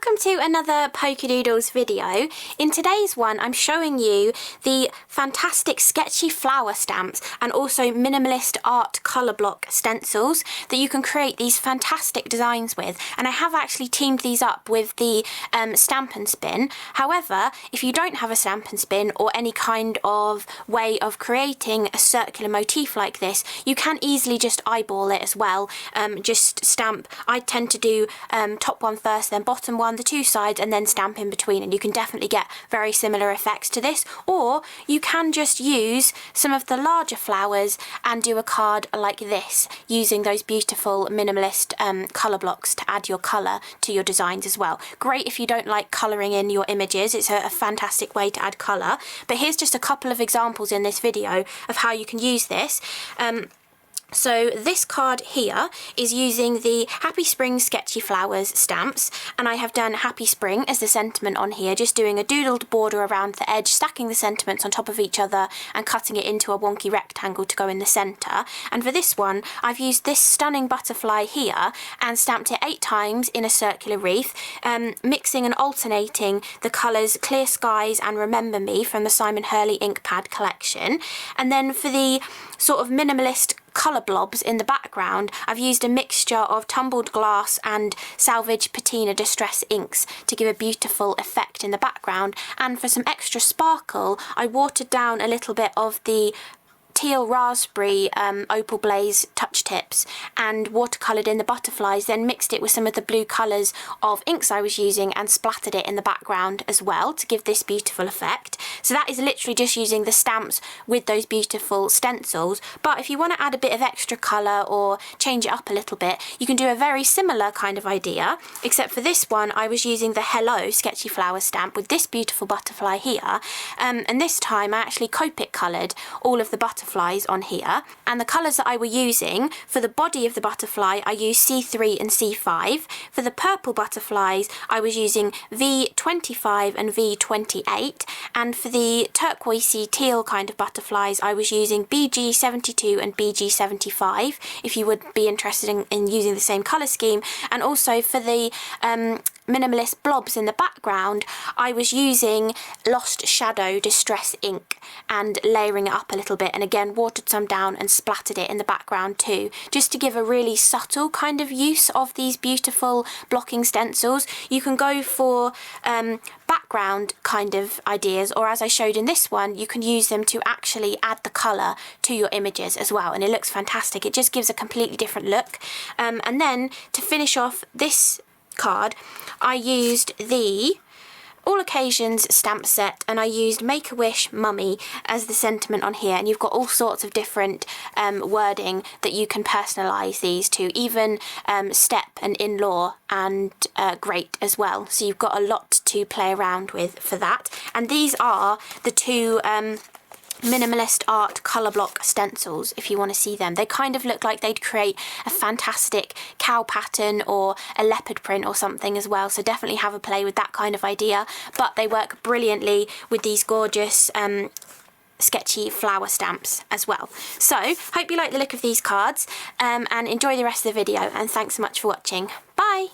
welcome to another Polkadoodles video. In today's one I'm showing you the fantastic Sketchy flower stamps and also Minimalist art colour block stencils that you can create these fantastic designs with, and I have actually teamed these up with the Stamp and Spin. However, if you don't have a Stamp and Spin or any kind of way of creating a circular motif like this, you can easily just eyeball it as well. Just stamp, I tend to do top one first, then bottom one, the two sides, and then stamp in between, and you can definitely get very similar effects to this. Or you can just use some of the larger flowers and do a card like this using those beautiful minimalist colour blocks to add your colour to your designs as well. Great if you don't like colouring in your images, it's a fantastic way to add colour. But here's just a couple of examples in this video of how you can use this. So this card here is using the Happy Spring Sketchy Flowers stamps, and I have done Happy Spring as the sentiment on here, just doing a doodled border around the edge, stacking the sentiments on top of each other and cutting it into a wonky rectangle to go in the centre. And for this one I've used this stunning butterfly here and stamped it 8 times in a circular wreath, mixing and alternating the colours Clear Skies and Remember Me from the Simon Hurley ink pad collection. And then for the sort of minimalist colour blobs in the background, I've used a mixture of Tumbled glass and Salvaged Patina distress inks to give a beautiful effect in the background. And for some extra sparkle, I watered down a little bit of the teal raspberry opal blaze touch tips and watercoloured in the butterflies, then mixed it with some of the blue colours of inks I was using and splattered it in the background as well to give this beautiful effect. So that is literally just using the stamps with those beautiful stencils. But if you want to add a bit of extra colour or change it up a little bit, you can do a very similar kind of idea, except for this one I was using the Hello Sketchy Flower stamp with this beautiful butterfly here, and this time I actually Copic coloured all of the butterflies on here. And the colours that I were using for the body of the butterfly, I used C3 and C5. For the purple butterflies I was using V25 and V28, and for the turquoisey teal kind of butterflies I was using BG72 and BG75 if you would be interested in using the same colour scheme. And also for the minimalist blobs in the background I was using Lost Shadow distress ink and layering it up a little bit, and again watered some down and splattered it in the background too, just to give a really subtle kind of use of these beautiful blocking stencils. You can go for background kind of ideas, or as I showed in this one, you can use them to actually add the colour to your images as well, and it looks fantastic. It just gives a completely different look. And then to finish off this card I used the All Occasions stamp set, and I used Make-A-Wish Mummy as the sentiment on here, and you've got all sorts of different wording that you can personalise these to, even step and in-law and great as well, so you've got a lot to play around with for that. And these are the two Minimalist art colour block stencils if you want to see them. They kind of look like they'd create a fantastic cow pattern or a leopard print or something as well, so definitely have a play with that kind of idea. But they work brilliantly with these gorgeous sketchy flower stamps as well. So hope you like the look of these cards and enjoy the rest of the video, and thanks so much for watching. Bye!